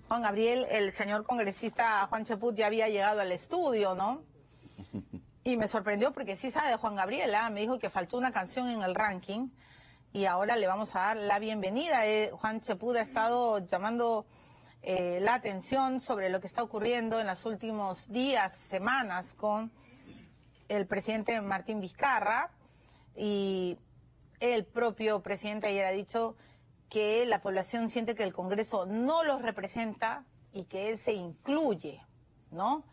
Juan Gabriel, el señor congresista Juan Cheput ya había llegado al estudio, ¿no? Y me sorprendió porque sí sabe de Juan Gabriel, ¿ah? Me dijo que faltó una canción en el ranking y ahora le vamos a dar la bienvenida. Juan Cheput ha estado llamando la atención sobre lo que está ocurriendo en los últimos días, semanas con el presidente Martín Vizcarra, y el propio presidente ayer ha dicho que la población siente que el Congreso no los representa y que él se incluye, ¿no?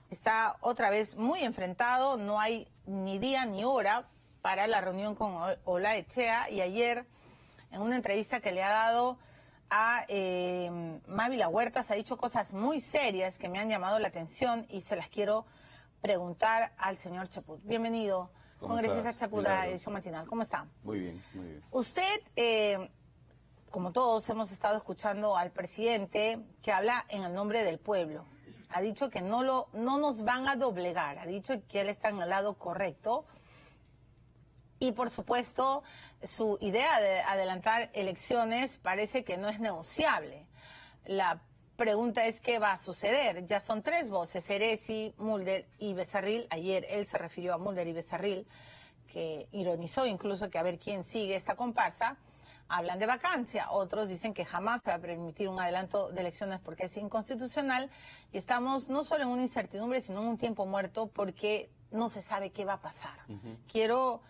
Está otra vez muy enfrentado, no hay ni día ni hora para la reunión con Olaechea, y ayer en una entrevista que le ha dado a Mávila Huertas ha dicho cosas muy serias que me han llamado la atención y se las quiero preguntar al señor Cheput. Bienvenido, congresista Cheput, a Edición Matinal. ¿Cómo está? Muy bien, muy bien. Usted, como todos, hemos estado escuchando al presidente que habla en el nombre del pueblo. Ha dicho que no nos van a doblegar, ha dicho que él está en el lado correcto. Y por supuesto, su idea de adelantar elecciones parece que no es negociable. La pregunta es qué va a suceder. Ya son tres voces, Seresi, Mulder y Becerril. Ayer él se refirió a Mulder y Becerril, que ironizó incluso que a ver quién sigue esta comparsa. Hablan de vacancia, otros dicen que jamás se va a permitir un adelanto de elecciones porque es inconstitucional, y estamos no solo en una incertidumbre, sino en un tiempo muerto porque no se sabe qué va a pasar. Quiero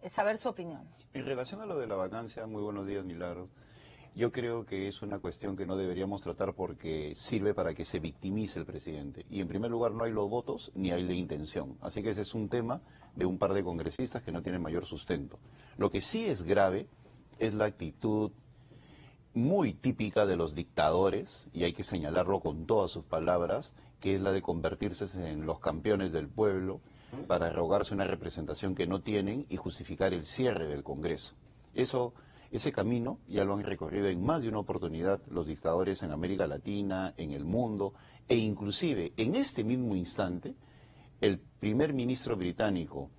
saber su opinión. En relación a lo de la vacancia, muy buenos días, Milagros. Yo creo que es una cuestión que no deberíamos tratar porque sirve para que se victimice el presidente. Y en primer lugar no hay los votos ni hay la intención. Así que ese es un tema de un par de congresistas que no tienen mayor sustento. Lo que sí es grave es la actitud muy típica de los dictadores, y hay que señalarlo con todas sus palabras, que es la de convertirse en los campeones del pueblo para arrogarse una representación que no tienen y justificar el cierre del Congreso. Ese camino ya lo han recorrido en más de una oportunidad los dictadores en América Latina, en el mundo, e inclusive en este mismo instante el primer ministro británico,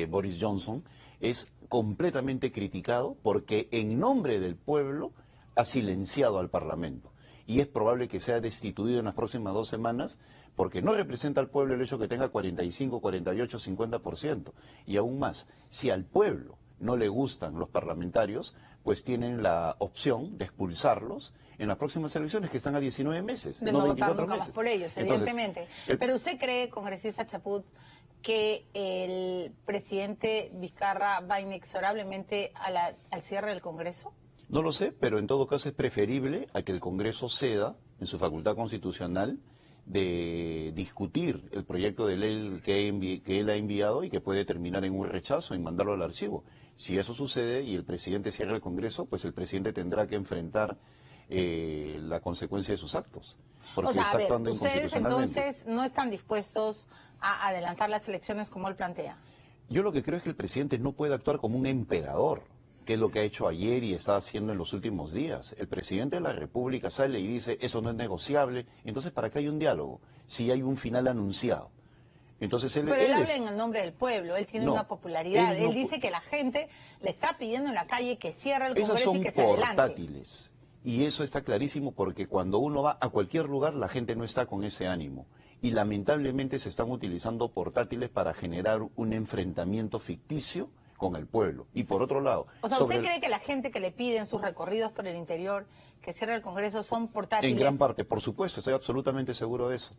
Boris Johnson, es completamente criticado porque en nombre del pueblo ha silenciado al Parlamento. Y es probable que sea destituido en las próximas 2 semanas porque no representa al pueblo el hecho que tenga 45, 48, 50%. Y aún más, si al pueblo no le gustan los parlamentarios, pues tienen la opción de expulsarlos en las próximas elecciones, que están a 19 meses, de no no 24 votar nunca meses. más por ellos, evidentemente. Entonces, pero usted cree, congresista Cheput, que el presidente Vizcarra va inexorablemente al cierre del Congreso? No lo sé, pero en todo caso es preferible a que el Congreso ceda en su facultad constitucional de discutir el proyecto de ley que él ha enviado y que puede terminar en un rechazo, en mandarlo al archivo. Si eso sucede y el presidente cierra el Congreso, pues el presidente tendrá que enfrentar la consecuencia de sus actos, porque está actuando inconstitucionalmente. Ustedes entonces no están dispuestos a adelantar las elecciones como él plantea. Yo lo que creo es que el presidente no puede actuar como un emperador, que es lo que ha hecho ayer y está haciendo en los últimos días. El presidente de la República sale y dice, eso no es negociable. Entonces, ¿para qué hay un diálogo? Si hay un final anunciado. Entonces, Pero él habla en el nombre del pueblo, él tiene una popularidad. Él dice que la gente le está pidiendo en la calle que cierre el Congreso y que se adelante. Esas son portátiles. Y eso está clarísimo porque cuando uno va a cualquier lugar, la gente no está con ese ánimo. Y lamentablemente se están utilizando portátiles para generar un enfrentamiento ficticio con el pueblo. Y por otro lado... O sea, ¿usted cree que la gente que le pide en sus recorridos por el interior que cierre el Congreso son portátiles? En gran parte, por supuesto, estoy absolutamente seguro de eso.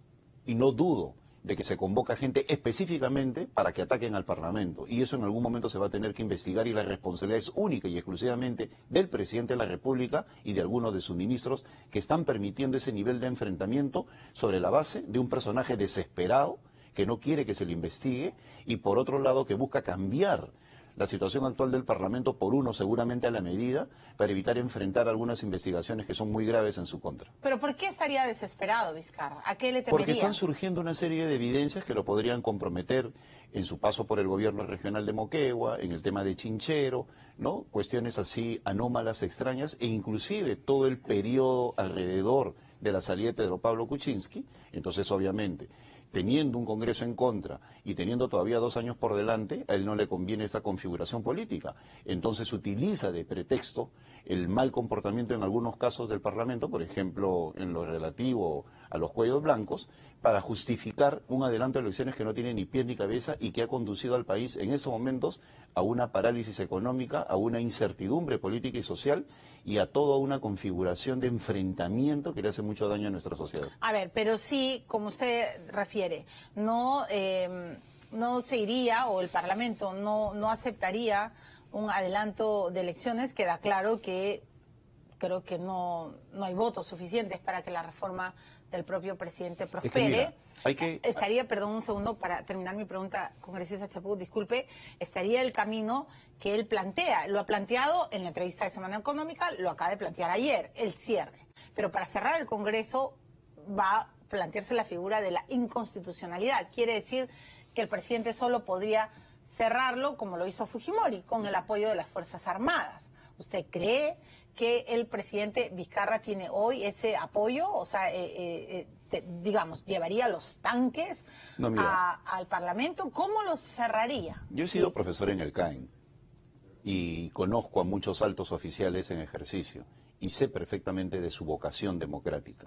Y no dudo de que se convoca gente específicamente para que ataquen al Parlamento. Y eso en algún momento se va a tener que investigar, y la responsabilidad es única y exclusivamente del presidente de la República y de algunos de sus ministros que están permitiendo ese nivel de enfrentamiento sobre la base de un personaje desesperado que no quiere que se le investigue y por otro lado que busca cambiar la situación actual del Parlamento por uno seguramente a la medida para evitar enfrentar algunas investigaciones que son muy graves en su contra. ¿Pero por qué estaría desesperado Vizcarra? ¿A qué le temería? Porque están surgiendo una serie de evidencias que lo podrían comprometer en su paso por el gobierno regional de Moquegua, en el tema de Chinchero, ¿no? Cuestiones así anómalas, extrañas, e inclusive todo el periodo alrededor de la salida de Pedro Pablo Kuczynski. Entonces, obviamente, teniendo un Congreso en contra y teniendo todavía 2 años por delante, a él no le conviene esta configuración política. Entonces utiliza de pretexto el mal comportamiento en algunos casos del Parlamento, por ejemplo, en lo relativo a los cuellos blancos, para justificar un adelanto de elecciones que no tiene ni pie ni cabeza y que ha conducido al país en estos momentos a una parálisis económica, a una incertidumbre política y social y a toda una configuración de enfrentamiento que le hace mucho daño a nuestra sociedad. A ver, pero sí, como usted refiere, no se iría, o el Parlamento no aceptaría un adelanto de elecciones. Queda claro que creo que no hay votos suficientes para que la reforma del propio presidente prospere. Es que mira, estaría, perdón un segundo para terminar mi pregunta, congresista Chaput, disculpe, estaría el camino que él plantea, lo ha planteado en la entrevista de Semana Económica, lo acaba de plantear ayer, el cierre. Pero para cerrar el Congreso va a plantearse la figura de la inconstitucionalidad. Quiere decir que el presidente solo podría cerrarlo como lo hizo Fujimori, con el apoyo de las Fuerzas Armadas. ¿Usted cree que el presidente Vizcarra tiene hoy ese apoyo? O sea, digamos, ¿llevaría los tanques al Parlamento? ¿Cómo los cerraría? Yo he sido profesor en el CAEN y conozco a muchos altos oficiales en ejercicio y sé perfectamente de su vocación democrática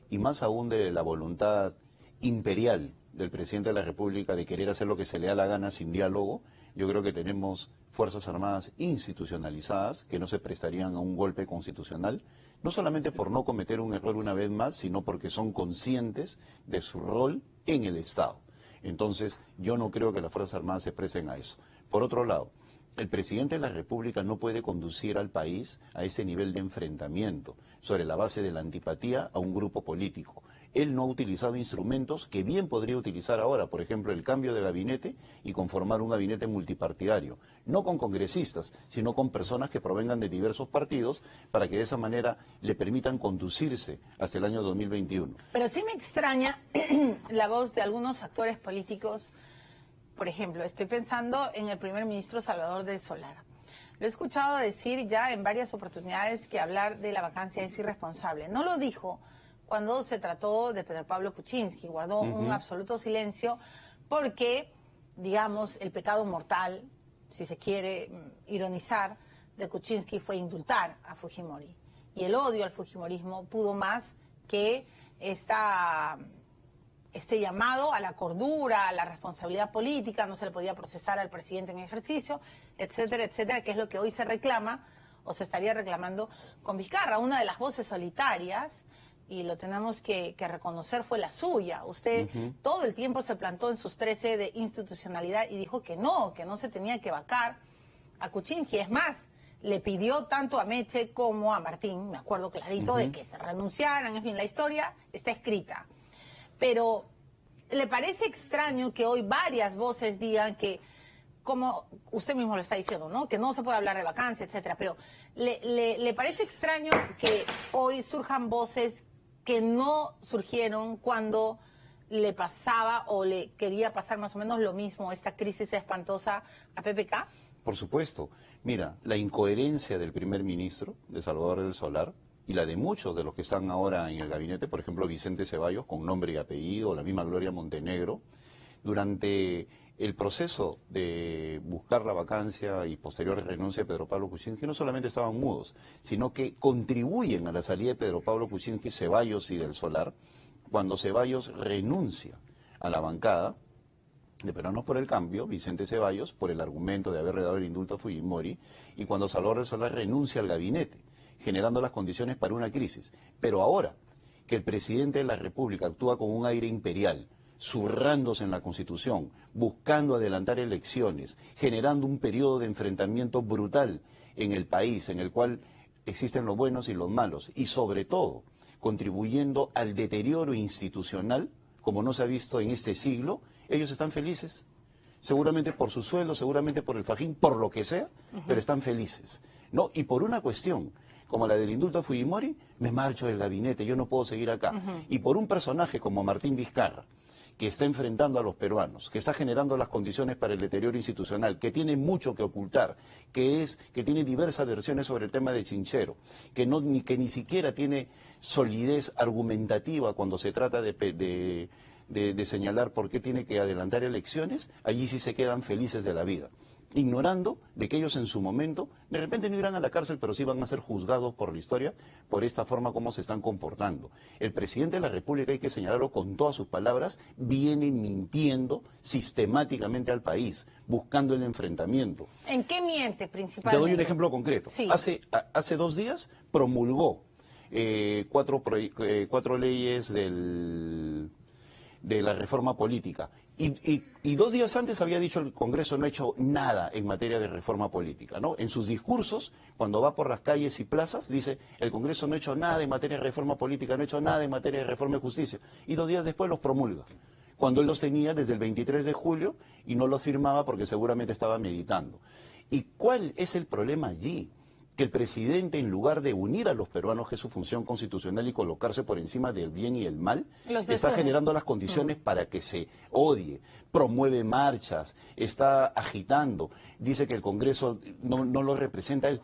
y más aún de la voluntad imperial del presidente de la República de querer hacer lo que se le da la gana sin diálogo. Yo creo que tenemos Fuerzas Armadas institucionalizadas que no se prestarían a un golpe constitucional, no solamente por no cometer un error una vez más, sino porque son conscientes de su rol en el Estado. Entonces, yo no creo que las Fuerzas Armadas se presten a eso. Por otro lado, el presidente de la República no puede conducir al país a este nivel de enfrentamiento sobre la base de la antipatía a un grupo político. Él no ha utilizado instrumentos que bien podría utilizar ahora, por ejemplo, el cambio de gabinete y conformar un gabinete multipartidario, no con congresistas, sino con personas que provengan de diversos partidos para que de esa manera le permitan conducirse hasta el año 2021. Pero sí me extraña la voz de algunos actores políticos. Por ejemplo, estoy pensando en el primer ministro Salvador del Solar. Lo he escuchado decir ya en varias oportunidades que hablar de la vacancia es irresponsable. No lo dijo cuando se trató de Pedro Pablo Kuczynski, guardó un absoluto silencio porque, digamos, el pecado mortal, si se quiere ironizar, de Kuczynski fue indultar a Fujimori. Y el odio al fujimorismo pudo más que este llamado a la cordura, a la responsabilidad política. No se le podía procesar al presidente en ejercicio, etcétera, etcétera, que es lo que hoy se reclama o se estaría reclamando con Vizcarra. Una de las voces solitarias, y lo tenemos que reconocer, fue la suya. Usted todo el tiempo se plantó en sus 13 de institucionalidad y dijo que no se tenía que vacar a Kuczynski. Es más, le pidió tanto a Meche como a Martín, me acuerdo clarito, de que se renunciaran. En fin, la historia está escrita. Pero ¿le parece extraño que hoy varias voces digan que, como usted mismo lo está diciendo, ¿no?, que no se puede hablar de vacancia, etcétera? Pero ¿le parece extraño que hoy surjan voces que no surgieron cuando le pasaba o le quería pasar más o menos lo mismo, esta crisis espantosa a PPK? Por supuesto. Mira, la incoherencia del primer ministro, de Salvador del Solar, y la de muchos de los que están ahora en el gabinete, por ejemplo, Vicente Ceballos, con nombre y apellido, la misma Gloria Montenegro, durante el proceso de buscar la vacancia y posterior renuncia de Pedro Pablo Kuczynski, no solamente estaban mudos, sino que contribuyen a la salida de Pedro Pablo Kuczynski, Ceballos y del Solar, cuando Ceballos renuncia a la bancada de Peruanos por el Cambio, Vicente Ceballos, por el argumento de haberle dado el indulto a Fujimori, y cuando Salvador del Solar renuncia al gabinete, generando las condiciones para una crisis. Pero ahora que el presidente de la República actúa con un aire imperial, zurrándose en la Constitución, buscando adelantar elecciones, generando un periodo de enfrentamiento brutal en el país, en el cual existen los buenos y los malos, y sobre todo contribuyendo al deterioro institucional, como no se ha visto en este siglo, ellos están felices. Seguramente por su sueldo, seguramente por el fajín, por lo que sea, pero están felices, ¿no? Y por una cuestión como la del indulto a Fujimori, me marcho del gabinete, yo no puedo seguir acá. Y por un personaje como Martín Vizcarra, que está enfrentando a los peruanos, que está generando las condiciones para el deterioro institucional, que tiene mucho que ocultar, que tiene diversas versiones sobre el tema de Chinchero, que ni siquiera tiene solidez argumentativa cuando se trata de de señalar por qué tiene que adelantar elecciones, allí sí se quedan felices de la vida, ignorando de que ellos en su momento, de repente no irán a la cárcel, pero sí van a ser juzgados por la historia, por esta forma como se están comportando. El presidente de la República, hay que señalarlo con todas sus palabras, viene mintiendo sistemáticamente al país, buscando el enfrentamiento. ¿En qué miente principalmente? Te doy un ejemplo concreto. Sí. Hace 2 días promulgó 4 leyes de la reforma política. Y 2 días antes había dicho el Congreso no ha hecho nada en materia de reforma política, ¿no? En sus discursos, cuando va por las calles y plazas, dice el Congreso no ha hecho nada en materia de reforma política, no ha hecho nada en materia de reforma de justicia. Y 2 días después los promulga, cuando él los tenía desde el 23 de julio y no los firmaba porque seguramente estaba meditando. ¿Y cuál es el problema allí? Que el presidente, en lugar de unir a los peruanos, que es su función constitucional, y colocarse por encima del bien y el mal, está generando las condiciones para que se odie, promueve marchas, está agitando, dice que el Congreso no lo representa a él.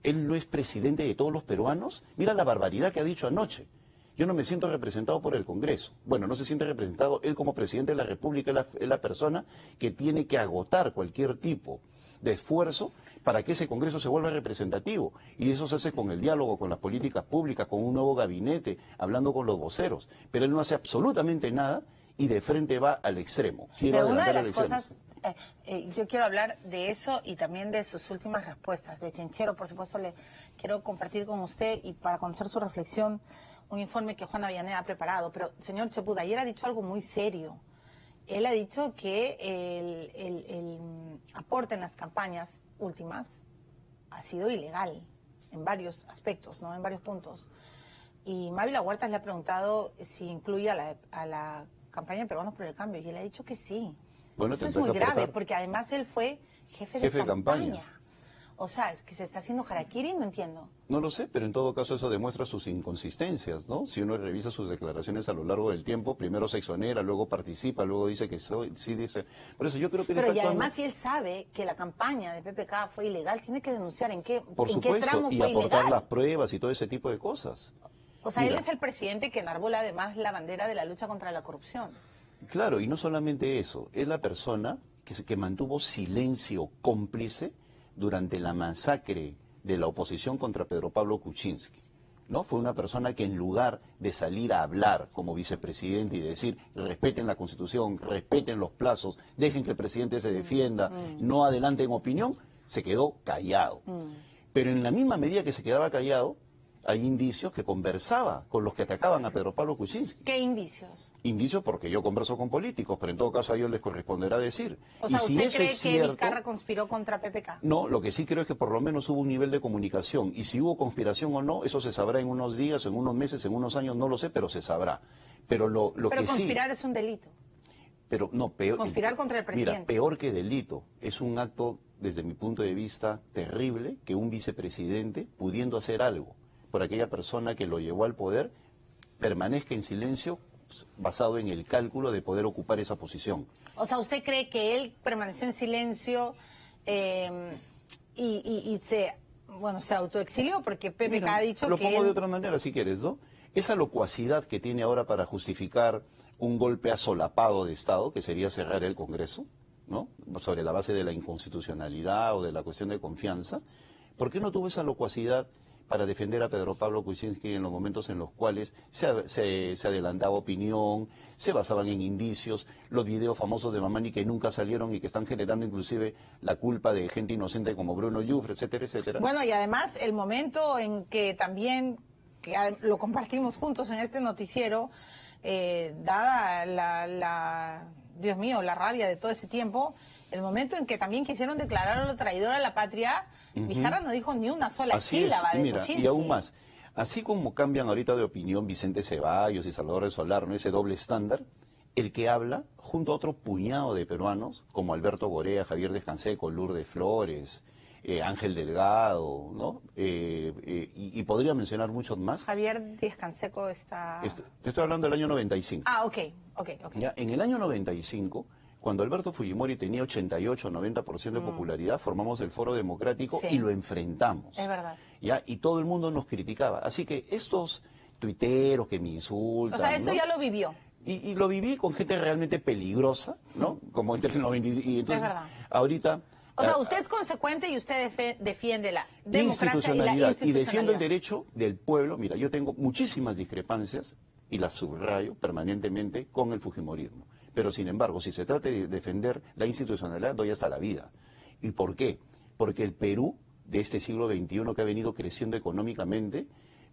¿Él no es presidente de todos los peruanos? Mira la barbaridad que ha dicho anoche. Yo no me siento representado por el Congreso. Bueno, no se siente representado. Él como presidente de la República es la persona que tiene que agotar cualquier tipo de esfuerzo para que ese Congreso se vuelva representativo. Y eso se hace con el diálogo, con las políticas públicas, con un nuevo gabinete, hablando con los voceros. Pero él no hace absolutamente nada y de frente va al extremo. Pero una de las cosas, yo quiero hablar de eso y también de sus últimas respuestas. De Chinchero, por supuesto, le quiero compartir con usted y para conocer su reflexión, un informe que Juan Avellaneda ha preparado. Pero, señor Cheput, ayer ha dicho algo muy serio. Él ha dicho que el aporte en las campañas últimas ha sido ilegal en varios aspectos, ¿no? En varios puntos. Y Mávila Huertas le ha preguntado si incluye a la campaña de Peruanos por el Cambio, y él ha dicho que sí. Bueno, eso es muy grave, porque además él fue jefe de campaña. O sea, es que se está haciendo harakiri, no entiendo. No lo sé, pero en todo caso eso demuestra sus inconsistencias, ¿no? Si uno revisa sus declaraciones a lo largo del tiempo, primero se exonera, luego participa, luego dice que sí dice... Por eso yo creo que... Pero y además si él sabe que la campaña de PPK fue ilegal, tiene que denunciar en qué tramo fue ilegal. Por supuesto, y aportar las pruebas y todo ese tipo de cosas. O sea, él es el presidente que enarbola además la bandera de la lucha contra la corrupción. Claro, y no solamente eso, es la persona que mantuvo silencio cómplice durante la masacre de la oposición contra Pedro Pablo Kuczynski, ¿no? Fue una persona que en lugar de salir a hablar como vicepresidente y decir respeten la Constitución, respeten los plazos, dejen que el presidente se defienda, no adelanten opinión, se quedó callado. Pero en la misma medida que se quedaba callado, hay indicios que conversaba con los que atacaban a Pedro Pablo Kuczynski. ¿Qué indicios? Indicios porque yo converso con políticos, pero en todo caso a ellos les corresponderá decir. O sea, ¿usted cree que Vizcarra conspiró contra PPK? No, lo que sí creo es que por lo menos hubo un nivel de comunicación. Y si hubo conspiración o no, eso se sabrá en unos días, en unos meses, en unos años, no lo sé, pero se sabrá. Pero que sí... conspirar es un delito. Pero no, peor... Conspirar contra el presidente. Mira, peor que delito. Es un acto, desde mi punto de vista, terrible que un vicepresidente, pudiendo hacer algo por aquella persona que lo llevó al poder, permanezca en silencio basado en el cálculo de poder ocupar esa posición. O sea, ¿usted cree que él permaneció en silencio y se autoexilió? Porque PPK ha dicho lo que pongo de otra manera, si quieres, ¿no? Esa locuacidad que tiene ahora para justificar un golpe asolapado de Estado, que sería cerrar el Congreso, ¿no? Sobre la base de la inconstitucionalidad o de la cuestión de confianza, ¿por qué no tuvo esa locuacidad para defender a Pedro Pablo Kuczynski en los momentos en los cuales se adelantaba opinión, se basaban en indicios, los videos famosos de Mamani que nunca salieron y que están generando inclusive la culpa de gente inocente como Bruno Yufre, etcétera, etcétera? Bueno, y además el momento en que también, que lo compartimos juntos en este noticiero, dada Dios mío, la rabia de todo ese tiempo, el momento en que también quisieron declararlo traidor a la patria, Vizcarra no dijo ni una sola sílaba de Kuczynski. Y aún más, así como cambian ahorita de opinión Vicente Ceballos y Salvador de Solano, ese doble estándar, el que habla junto a otro puñado de peruanos, como Alberto Gorea, Javier Descanseco, Lourdes Flores, Ángel Delgado, ¿no? Y podría mencionar muchos más. Javier Descanseco está... Te estoy hablando del año 95. Ah, ok. Ya, en el año 95... Cuando Alberto Fujimori tenía 88-90% de popularidad, formamos el Foro Democrático y lo enfrentamos. Es verdad. ¿Ya? Y todo el mundo nos criticaba. Así que estos tuiteros que me insultan... O sea, esto ya lo vivió. Y lo viví con gente realmente peligrosa, ¿no? Como entre el 90 y entonces, ahorita... O sea, usted es consecuente y usted defiende la democracia institucionalidad y defiendo el derecho del pueblo. Mira, yo tengo muchísimas discrepancias y las subrayo permanentemente con el fujimorismo. Pero sin embargo, si se trata de defender la institucionalidad, doy hasta la vida. ¿Y por qué? Porque el Perú de este siglo XXI, que ha venido creciendo económicamente,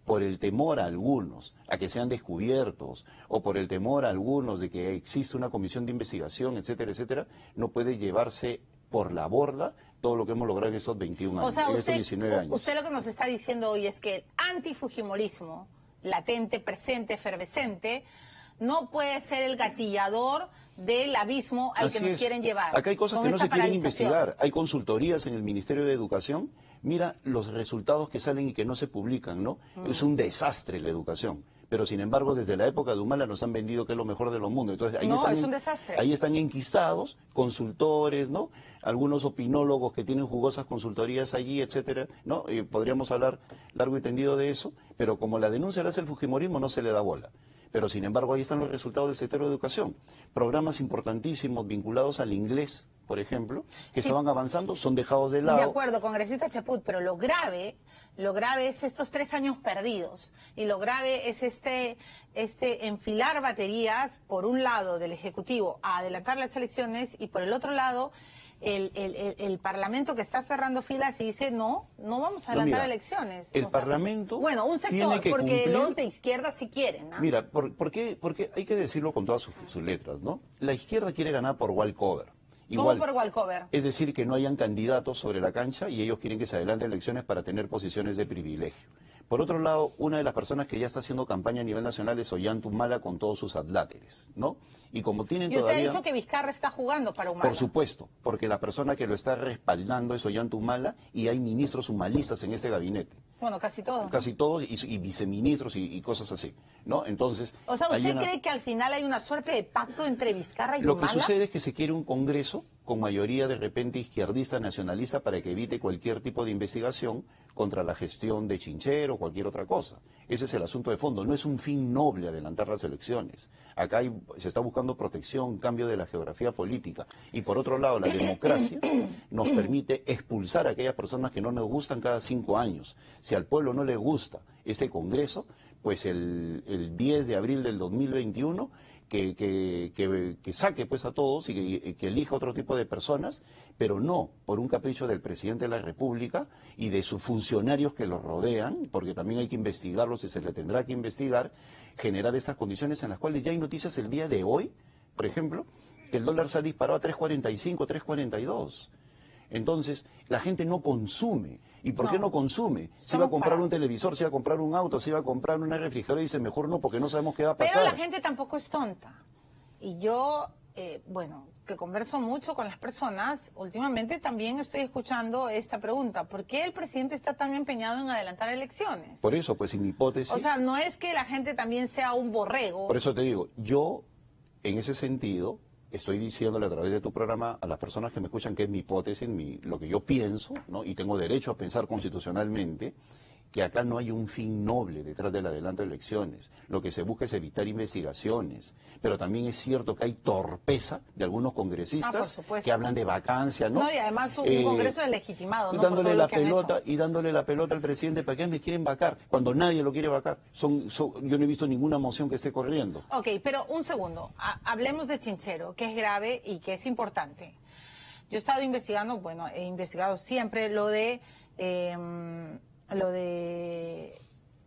por el temor a algunos a que sean descubiertos o por el temor a algunos de que existe una comisión de investigación, etcétera, etcétera, no puede llevarse por la borda todo lo que hemos logrado en estos 21 años, o sea, en estos 19 años. Usted lo que nos está diciendo hoy es que el antifujimorismo, latente, presente, efervescente, no puede ser el gatillador del abismo al que nos quieren llevar. Acá hay cosas que no se quieren investigar. Hay consultorías en el Ministerio de Educación. Mira los resultados que salen y que no se publican, ¿no? Es un desastre la educación. Pero sin embargo, desde la época de Humala nos han vendido que es lo mejor de los mundos. Entonces, ahí es un desastre. Ahí están enquistados consultores, ¿no? Algunos opinólogos que tienen jugosas consultorías allí, etcétera, ¿no? Podríamos hablar largo y tendido de eso, pero como la denuncia la hace el fujimorismo, no se le da bola. Pero sin embargo, ahí están los resultados del sector de educación. Programas importantísimos vinculados al inglés, por ejemplo, que estaban avanzando, son dejados de lado. De acuerdo, congresista Chaput, pero lo grave es estos 3 años perdidos. Y lo grave es este enfilar baterías, por un lado, del Ejecutivo a adelantar las elecciones, y por el otro lado, el Parlamento que está cerrando filas y dice, no vamos a adelantar elecciones. El Parlamento... Bueno, un sector, porque los de izquierda sí quieren, ¿no? Mira, porque hay que decirlo con todas sus letras, ¿no? La izquierda quiere ganar por walkover. ¿Cómo por walkover? Es decir, que no hayan candidatos sobre la cancha y ellos quieren que se adelanten elecciones para tener posiciones de privilegio. Por otro lado, una de las personas que ya está haciendo campaña a nivel nacional es Ollanta Humala con todos sus adláteres, ¿no? Y como tienen usted todavía... ha dicho que Vizcarra está jugando para Humala. Por supuesto, porque la persona que lo está respaldando es Ollanta Humala y hay ministros humalistas en este gabinete. Bueno, casi todos. Casi todos y viceministros y cosas así, ¿no? Entonces... O sea, ¿usted cree que al final hay una suerte de pacto entre Vizcarra y Humala? Lo que sucede es que se quiere un Congreso con mayoría de repente izquierdista, nacionalista, para que evite cualquier tipo de investigación contra la gestión de Chinchero o cualquier otra cosa. Ese es el asunto de fondo. No es un fin noble adelantar las elecciones. Acá se está buscando protección, cambio de la geografía política. Y por otro lado, la democracia nos permite expulsar a aquellas personas que no nos gustan cada 5 años. Si al pueblo no le gusta este Congreso, pues el 10 de abril del 2021... Que saque pues a todos y que elija otro tipo de personas, pero no por un capricho del presidente de la República y de sus funcionarios que los rodean, porque también hay que investigarlos y se le tendrá que investigar, generar esas condiciones en las cuales ya hay noticias el día de hoy, por ejemplo, que el dólar se ha disparado a 3.45, 3.42. Entonces, la gente no consume. ¿Y por qué no consume? Se iba a comprar un televisor, se iba a comprar un auto, se iba a comprar una refrigeradora y dice, mejor no, porque no sabemos qué va a pasar. Pero la gente tampoco es tonta. Y yo, bueno, que converso mucho con las personas, últimamente también estoy escuchando esta pregunta. ¿Por qué el presidente está tan empeñado en adelantar elecciones? Por eso, pues, en mi hipótesis... O sea, no es que la gente también sea un borrego. Por eso te digo, yo, en ese sentido... Estoy diciéndole a través de tu programa a las personas que me escuchan que es mi hipótesis, lo que yo pienso, ¿no? Y tengo derecho a pensar constitucionalmente, que acá no hay un fin noble detrás del adelanto de elecciones. Lo que se busca es evitar investigaciones. Pero también es cierto que hay torpeza de algunos congresistas que hablan de vacancia, ¿no? No, y además un Congreso deslegitimado, ¿no? Dándole la pelota y dándole la pelota al presidente, ¿para qué me quieren vacar? Cuando nadie lo quiere vacar. Yo no he visto ninguna moción que esté corriendo. Ok, pero un segundo. Hablemos de Chinchero, que es grave y que es importante. Yo he estado investigando, bueno, he investigado siempre lo de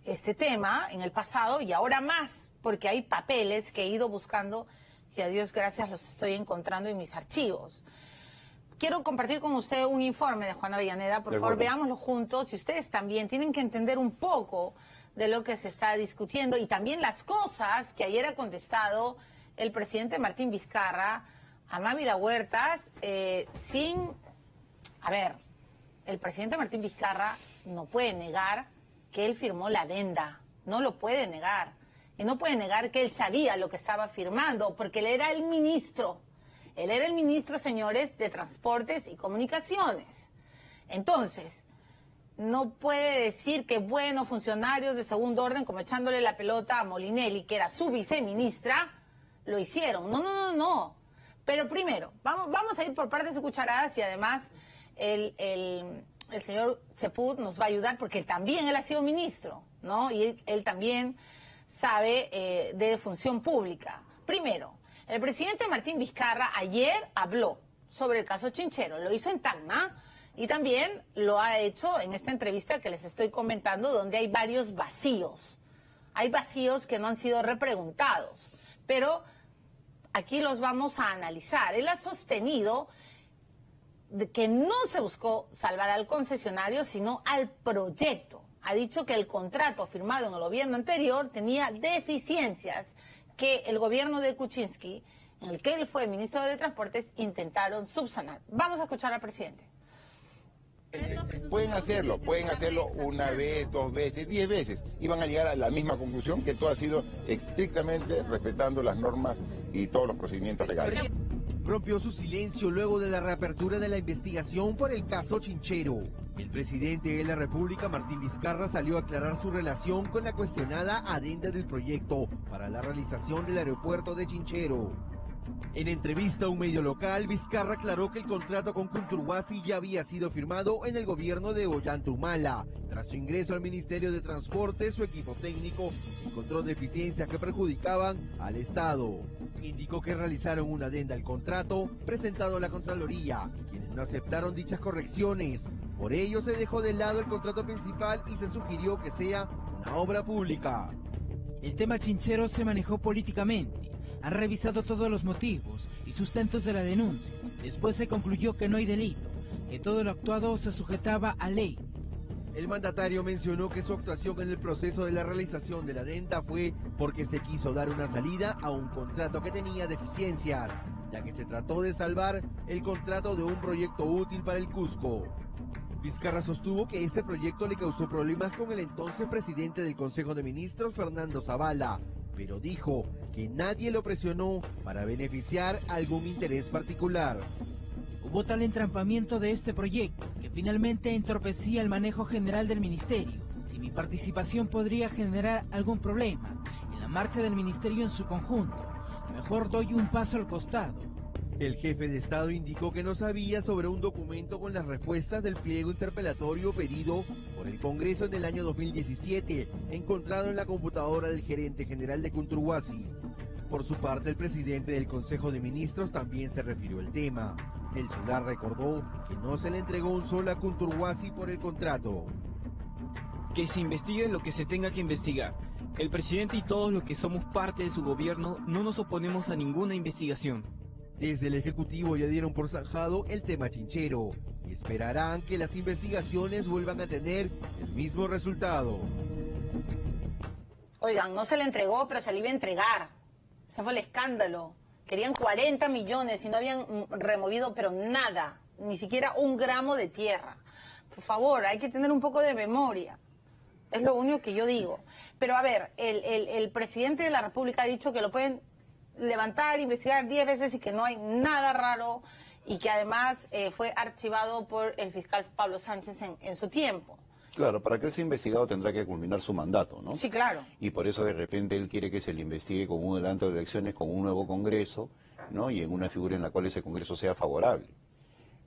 este tema en el pasado y ahora más, porque hay papeles que he ido buscando que a Dios gracias los estoy encontrando en mis archivos. Quiero compartir con usted un informe de Juana Avellaneda, por favor, veámoslo juntos, y ustedes también tienen que entender un poco de lo que se está discutiendo y también las cosas que ayer ha contestado el presidente Martín Vizcarra a Mávila Huertas A ver, el presidente Martín Vizcarra no puede negar que él firmó la adenda, no lo puede negar. Y no puede negar que él sabía lo que estaba firmando, porque él era el ministro. Él era el ministro, señores, de Transportes y Comunicaciones. Entonces, no puede decir que buenos funcionarios de segundo orden, como echándole la pelota a Molinelli, que era su viceministra, lo hicieron. No. Pero primero, vamos a ir por partes de cucharadas y además el señor Cheput nos va a ayudar porque él ha sido ministro, ¿no? Y él también sabe de función pública. Primero, el presidente Martín Vizcarra ayer habló sobre el caso Chinchero, lo hizo en Tacna y también lo ha hecho en esta entrevista que les estoy comentando, donde hay varios vacíos. Hay vacíos que no han sido repreguntados, pero aquí los vamos a analizar. Él ha sostenido de que no se buscó salvar al concesionario, sino al proyecto. Ha dicho que el contrato firmado en el gobierno anterior tenía deficiencias que el gobierno de Kuczynski, en el que él fue ministro de Transportes, intentaron subsanar. Vamos a escuchar al presidente. Pueden hacerlo una vez, 2 veces, 10 veces, y van a llegar a la misma conclusión, que todo ha sido estrictamente respetando las normas y todos los procedimientos legales. Rompió su silencio luego de la reapertura de la investigación por el caso Chinchero. El presidente de la República, Martín Vizcarra, salió a aclarar su relación con la cuestionada adenda del proyecto para la realización del aeropuerto de Chinchero. En entrevista a un medio local, Vizcarra aclaró que el contrato con Conturhuasi ya había sido firmado en el gobierno de Ollanta Humala. Tras su ingreso al Ministerio de Transporte, su equipo técnico encontró deficiencias que perjudicaban al Estado. Indicó que realizaron una adenda al contrato presentado a la Contraloría, quienes no aceptaron dichas correcciones. Por ello se dejó de lado el contrato principal y se sugirió que sea una obra pública. El tema Chinchero se manejó políticamente. Han revisado todos los motivos y sustentos de la denuncia. Después se concluyó que no hay delito, que todo lo actuado se sujetaba a ley. El mandatario mencionó que su actuación en el proceso de la realización de la adenda fue porque se quiso dar una salida a un contrato que tenía deficiencias, ya que se trató de salvar el contrato de un proyecto útil para el Cusco. Vizcarra sostuvo que este proyecto le causó problemas con el entonces presidente del Consejo de Ministros, Fernando Zavala, pero dijo que nadie lo presionó para beneficiar algún interés particular. Hubo tal entrampamiento de este proyecto que finalmente entorpecía el manejo general del ministerio. Si mi participación podría generar algún problema en la marcha del ministerio en su conjunto, mejor doy un paso al costado. El jefe de Estado indicó que no sabía sobre un documento con las respuestas del pliego interpelatorio pedido por el Congreso en el año 2017, encontrado en la computadora del gerente general de Conturhuasi. Por su parte, el presidente del Consejo de Ministros también se refirió al tema. El Solar recordó que no se le entregó un sol a Conturhuasi por el contrato. Que se investigue lo que se tenga que investigar. El presidente y todos los que somos parte de su gobierno no nos oponemos a ninguna investigación. Desde el Ejecutivo ya dieron por zanjado el tema Chinchero y esperarán que las investigaciones vuelvan a tener el mismo resultado. Oigan, no se le entregó, pero se le iba a entregar. Ese fue el escándalo. Querían 40 millones y no habían removido, pero nada, ni siquiera un gramo de tierra. Por favor, hay que tener un poco de memoria. Es lo único que yo digo. Pero a ver, el presidente de la República ha dicho que lo pueden levantar, investigar 10 veces y que no hay nada raro y que además fue archivado por el fiscal Pablo Sánchez en su tiempo. Claro, para que él sea investigado tendrá que culminar su mandato, ¿no? Sí, claro. Y por eso de repente él quiere que se le investigue con un adelanto de elecciones, con un nuevo Congreso, ¿no? Y en una figura en la cual ese Congreso sea favorable.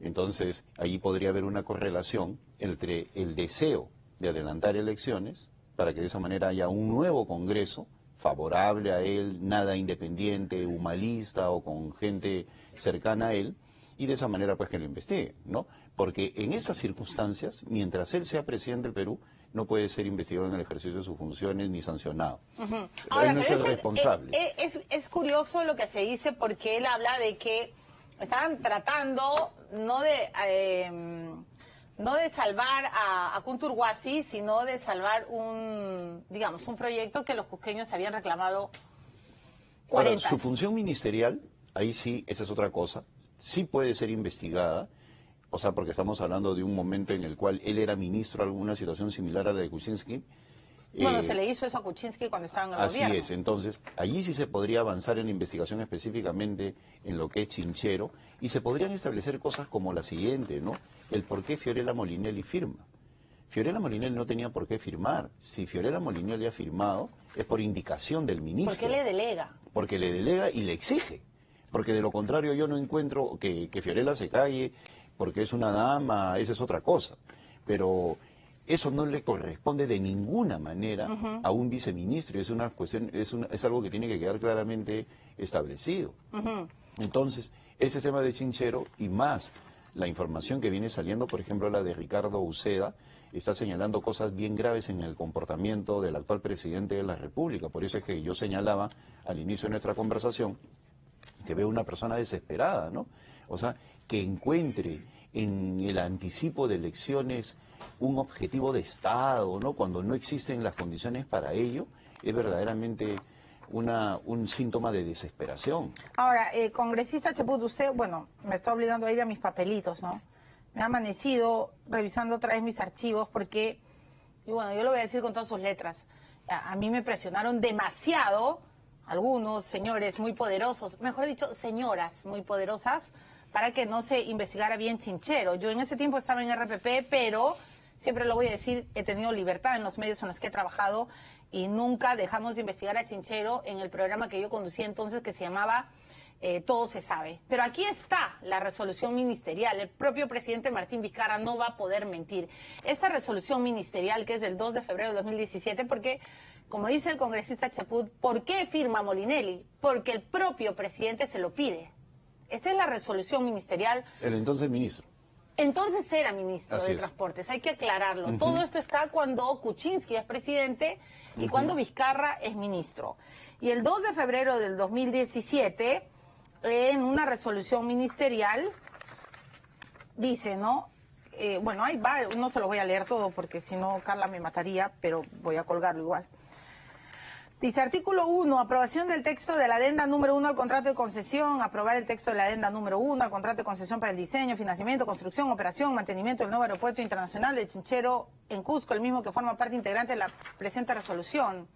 Entonces, allí podría haber una correlación entre el deseo de adelantar elecciones, para que de esa manera haya un nuevo Congreso favorable a él, nada independiente, humanista o con gente cercana a él, y de esa manera pues que lo investigue, ¿no? Porque en esas circunstancias, mientras él sea presidente del Perú, no puede ser investigado en el ejercicio de sus funciones ni sancionado. Ahora, él no es el pero responsable. Es curioso lo que se dice porque él habla de que estaban tratando no de salvar a Conturhuasi, sino de salvar un proyecto que los cusqueños habían reclamado 40 Ahora, su función ministerial, ahí sí, esa es otra cosa, sí puede ser investigada, o sea, porque estamos hablando de un momento en el cual él era ministro, alguna situación similar a la de Kuczynski. Bueno, se le hizo eso a Kuczynski cuando estaba en el gobierno. Así es, entonces, allí sí se podría avanzar en la investigación específicamente en lo que es Chinchero, y se podrían establecer cosas como la siguiente, ¿no? El por qué Fiorella Molinelli firma. Fiorella Molinelli no tenía por qué firmar. Si Fiorella Molinelli ha firmado, es por indicación del ministro. ¿Por qué le delega? porque le delega y le exige. Porque de lo contrario yo no encuentro que Fiorella se calle porque es una dama, esa es otra cosa. Pero eso no le corresponde de ninguna manera a un viceministro. Es una cuestión, es algo que tiene que quedar claramente establecido. Entonces, ese tema de Chinchero y más la información que viene saliendo, por ejemplo, la de Ricardo Uceda, está señalando cosas bien graves en el comportamiento del actual presidente de la República. Por eso es que yo señalaba al inicio de nuestra conversación que veo una persona desesperada, ¿no? O sea, que encuentre en el anticipo de elecciones un objetivo de Estado, ¿no? Cuando no existen las condiciones para ello, es verdaderamente un síntoma de desesperación. Ahora, congresista Chaput, usted, bueno, me está obligando a ir a mis papelitos, ¿no? Me ha amanecido revisando otra vez mis archivos porque, y bueno, yo lo voy a decir con todas sus letras, a mí me presionaron demasiado algunos señores muy poderosos, mejor dicho, señoras muy poderosas, para que no se investigara bien Chinchero. Yo en ese tiempo estaba en RPP, pero siempre lo voy a decir, he tenido libertad en los medios en los que he trabajado y nunca dejamos de investigar a Chinchero en el programa que yo conducía entonces que se llamaba Todo se sabe. Pero aquí está la resolución ministerial. El propio presidente Martín Vizcarra no va a poder mentir. Esta resolución ministerial que es del 2 de febrero de 2017, porque, como dice el congresista Chaput, ¿por qué firma Molinelli? Porque el propio presidente se lo pide. Esta es la resolución ministerial. El entonces ministro. Entonces era ministro Así de es. Transportes, hay que aclararlo. Todo esto está cuando Kuczynski es presidente y cuando Vizcarra es ministro. Y el 2 de febrero del 2017, en una resolución ministerial, dice, ¿no? Bueno, ahí va, no se lo voy a leer todo porque si no Carla me mataría, pero voy a colgarlo igual. Dice, artículo 1, aprobación del texto de la adenda número 1 al contrato de concesión, aprobar el texto de la adenda número 1 al contrato de concesión para el diseño, financiamiento, construcción, operación, mantenimiento del nuevo aeropuerto internacional de Chinchero en Cusco, el mismo que forma parte integrante de la presente resolución.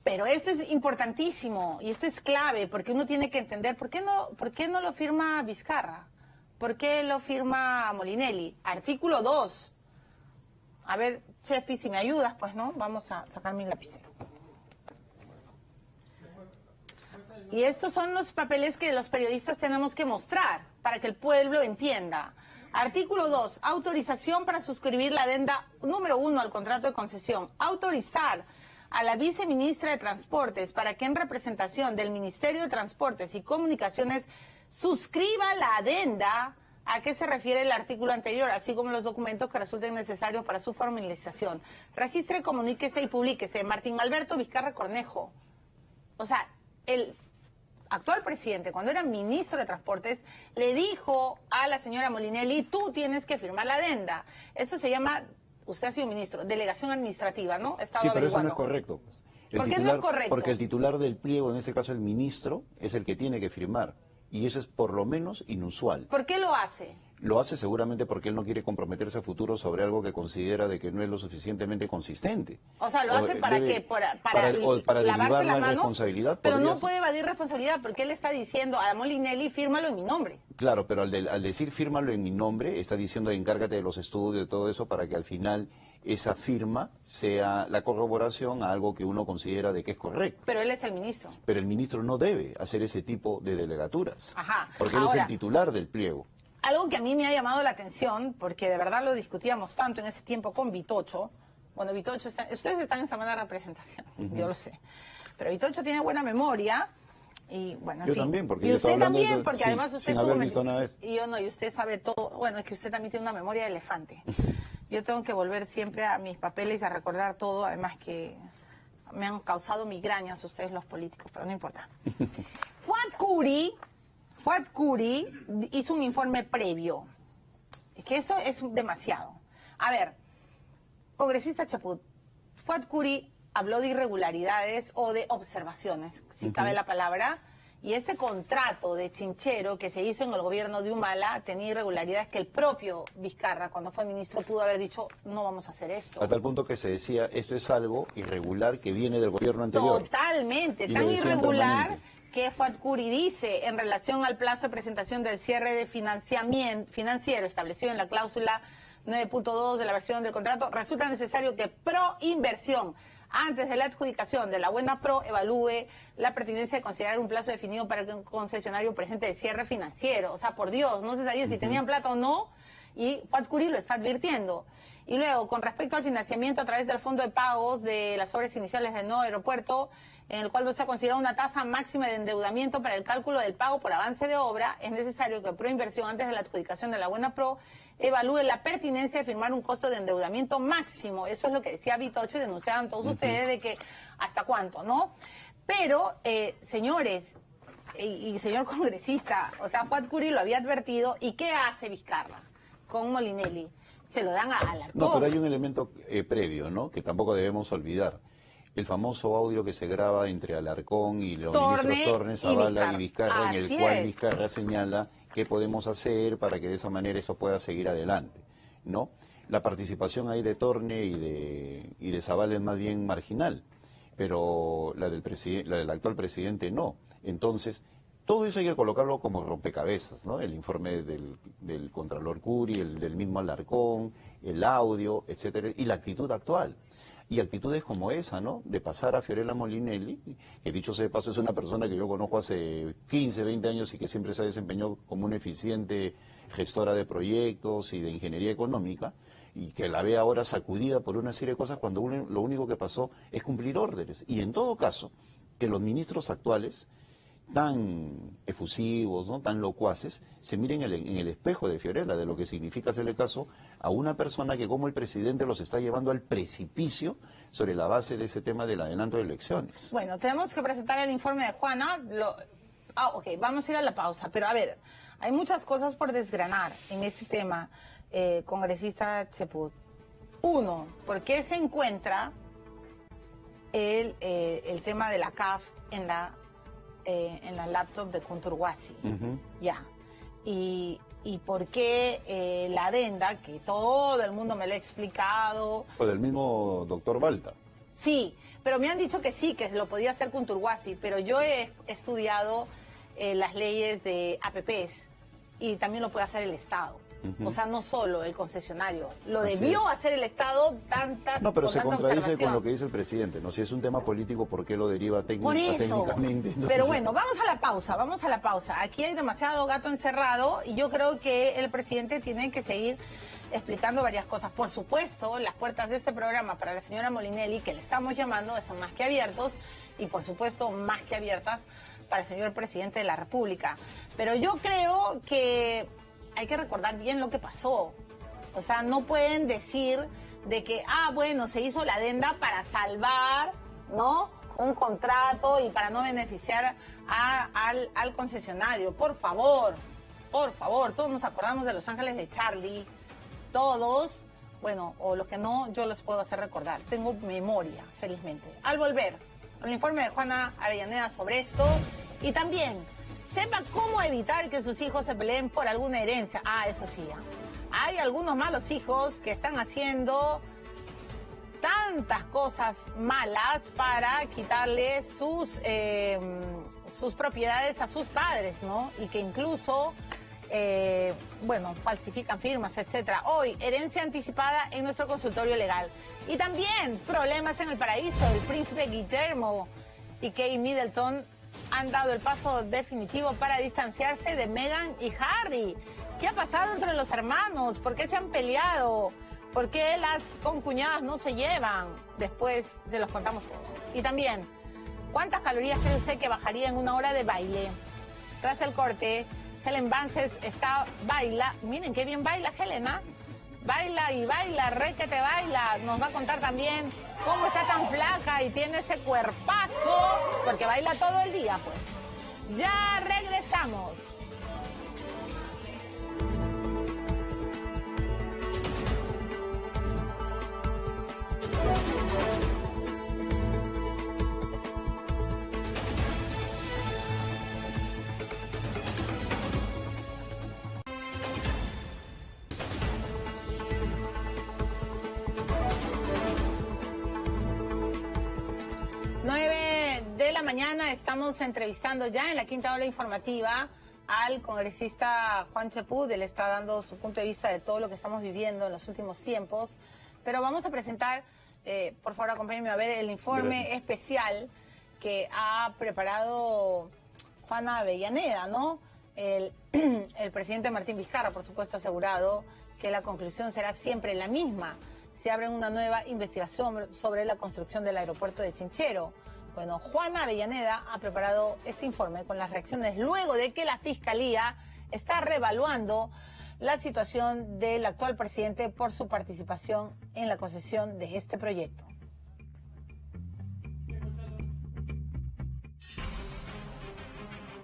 Pero esto es importantísimo y esto es clave porque uno tiene que entender por qué no lo firma Vizcarra, por qué lo firma Molinelli. Artículo 2. A ver, Chespi, si me ayudas, pues, ¿no? Vamos a sacar mi lapicero. Y estos son los papeles que los periodistas tenemos que mostrar para que el pueblo entienda. Artículo 2. Autorización para suscribir la adenda número 1 al contrato de concesión. Autorizar a la viceministra de Transportes para que en representación del Ministerio de Transportes y Comunicaciones suscriba la adenda a qué se refiere el artículo anterior, así como los documentos que resulten necesarios para su formalización. Registre, comuníquese y publíquese. Martín Alberto Vizcarra Cornejo. O sea, el actual presidente, cuando era ministro de Transportes, le dijo a la señora Molinelli, tú tienes que firmar la adenda. Eso se llama, usted ha sido ministro, delegación administrativa, ¿no? Estaba Sí, pero eso no averiguando. es correcto. Pues. ¿Por qué no es correcto? Porque el titular del pliego, en este caso el ministro, es el que tiene que firmar. Y eso es por lo menos inusual. ¿Por qué lo hace? Lo hace seguramente porque él no quiere comprometerse a futuro sobre algo que considera de que no es lo suficientemente consistente. O sea, lo hace para debe- que para para lavarse derivar las la manos, responsabilidad. pero podría no ser. puede evadir responsabilidad porque él está diciendo a Molinelli, fírmalo en mi nombre. Claro, pero al decir fírmalo en mi nombre, está diciendo encárgate de los estudios, de todo eso, para que al final esa firma sea la corroboración a algo que uno considera de que es correcto. Pero él es el ministro. Pero el ministro no debe hacer ese tipo de delegaturas, Ajá. porque él es Ahora, el titular del pliego. algo que a mí me ha llamado la atención, porque de verdad lo discutíamos tanto en ese tiempo con Vitocho. Bueno, Vitocho, ustedes están en semana de representación, yo lo sé. Pero Vitocho tiene buena memoria y bueno, en Yo fin. también, porque y yo usted estaba hablando de también, eso porque sin- además usted sin estuvo haber visto nada de eso. y yo no, y usted sabe todo. Bueno, es que usted también tiene una memoria de elefante. Yo tengo que volver siempre a mis papeles y a recordar todo, además que me han causado migrañas ustedes los políticos, pero no importa. Fuad Curi hizo un informe previo. Es que eso es demasiado. A ver, congresista Chaput, Fuad Curi habló de irregularidades o de observaciones, si cabe la palabra, y este contrato de Chinchero que se hizo en el gobierno de Humala tenía irregularidades que el propio Vizcarra, cuando fue ministro, pudo haber dicho, no vamos a hacer esto. A tal punto que se decía, esto es algo irregular que viene del gobierno anterior. Totalmente, Y tan lo decían irregular permanente. que Fuad Curi dice en relación al plazo de presentación del cierre de financiamiento financiero establecido en la cláusula 9.2 de la versión del contrato, resulta necesario que Proinversión antes de la adjudicación de la Buena Pro, evalúe la pertinencia de considerar un plazo definido para que un concesionario presente de cierre financiero. O sea, por Dios, no se sabía si tenían plata o no, y Fuad Curi lo está advirtiendo. Y luego, con respecto al financiamiento a través del fondo de pagos de las obras iniciales del nuevo aeropuerto, en el cual no se ha considerado una tasa máxima de endeudamiento para el cálculo del pago por avance de obra, es necesario que Proinversión, antes de la adjudicación de la Buena Pro, evalúe la pertinencia de firmar un costo de endeudamiento máximo. Eso es lo que decía Vitocho y denunciaban todos ustedes de que hasta cuánto, ¿no? Pero, señores y señor congresista, o sea, Fuad Curi lo había advertido, ¿y qué hace Vizcarra con Molinelli? Se lo dan a Alarcón. No, pero hay un elemento previo, ¿no? Que tampoco debemos olvidar. El famoso audio que se graba entre Alarcón y los ministros Torne, Zavala y Vizcarra, en el cual Vizcarra señala qué podemos hacer para que de esa manera eso pueda seguir adelante, ¿no? La participación ahí de Torne y de Zavala es más bien marginal, pero la del actual presidente no. Entonces, todo eso hay que colocarlo como rompecabezas, ¿no? El informe del Contralor Curi, el del mismo Alarcón, el audio, etcétera, y la actitud actual. Y actitudes como esa, ¿no? De pasar a Fiorella Molinelli, que dicho sea de paso es una persona que yo conozco hace 15, 20 años y que siempre se ha desempeñado como una eficiente gestora de proyectos y de ingeniería económica, y que la ve ahora sacudida por una serie de cosas cuando lo único que pasó es cumplir órdenes. Y en todo caso, que los ministros actuales, tan efusivos, ¿no?, tan locuaces, se miren en el espejo de Fiorella, de lo que significa hacerle caso a una persona que como el presidente los está llevando al precipicio sobre la base de ese tema del adelanto de elecciones. Bueno, tenemos que presentar el informe de Juana. Ok, vamos a ir a la pausa, pero a ver, hay muchas cosas por desgranar en este tema, congresista Cheput. Uno, ¿por qué se encuentra el tema de la CAF en la laptop de Conturhuasi? Ya. Y por qué la adenda, que todo el mundo me lo ha explicado. O del mismo doctor Balta. Sí, pero me han dicho que sí, que lo podía hacer Conturhuasi, pero yo he estudiado las leyes de APPs y también lo puede hacer el Estado. O sea, no solo el concesionario. Lo debió hacer el Estado No, pero se contradice con lo que dice el presidente, ¿no? Si es un tema político, ¿por qué lo deriva técnicamente? Entonces... Pero bueno, vamos a la pausa. Aquí hay demasiado gato encerrado y yo creo que el presidente tiene que seguir explicando varias cosas. Por supuesto, las puertas de este programa para la señora Molinelli, que le estamos llamando, están más que abiertos, y por supuesto más que abiertas para el señor presidente de la República. Pero yo creo que hay que recordar bien lo que pasó. O sea, no pueden decir de que, bueno, se hizo la adenda para salvar, ¿no?, un contrato y para no beneficiar al concesionario. Por favor, todos nos acordamos de Los Ángeles de Charlie, todos, bueno, o los que no, yo los puedo hacer recordar. Tengo memoria, felizmente. Al volver, el informe de Juana Avellaneda sobre esto, y también sepa cómo evitar que sus hijos se peleen por alguna herencia. Eso sí, hay algunos malos hijos que están haciendo tantas cosas malas para quitarle sus propiedades a sus padres, ¿no? Y que incluso, falsifican firmas, etcétera. Hoy, herencia anticipada en nuestro consultorio legal. Y también problemas en el paraíso. El príncipe Guillermo y Kate Middleton han dado el paso definitivo para distanciarse de Meghan y Harry. ¿Qué ha pasado entre los hermanos? ¿Por qué se han peleado? ¿Por qué las concuñadas no se llevan? Después se los contamos todos. Y también, ¿cuántas calorías cree usted que bajaría en una hora de baile? Tras el corte, Helen Vances baila. Miren qué bien baila Helen, ¿ah? Baila y baila, requete baila. Nos va a contar también cómo está tan flaca y tiene ese cuerpazo, porque baila todo el día, pues. Ya regresamos. Mañana estamos entrevistando ya en la quinta hora informativa al congresista Juan Cheput. Él está dando su punto de vista de todo lo que estamos viviendo en los últimos tiempos. Pero vamos a presentar por favor, acompáñenme a ver el informe especial que ha preparado Juana Avellaneda, ¿no? El presidente Martín Vizcarra, por supuesto, ha asegurado que la conclusión será siempre la misma. Se abre una nueva investigación sobre la construcción del aeropuerto de Chinchero. Bueno, Juana Avellaneda ha preparado este informe con las reacciones luego de que la Fiscalía está reevaluando la situación del actual presidente por su participación en la concesión de este proyecto.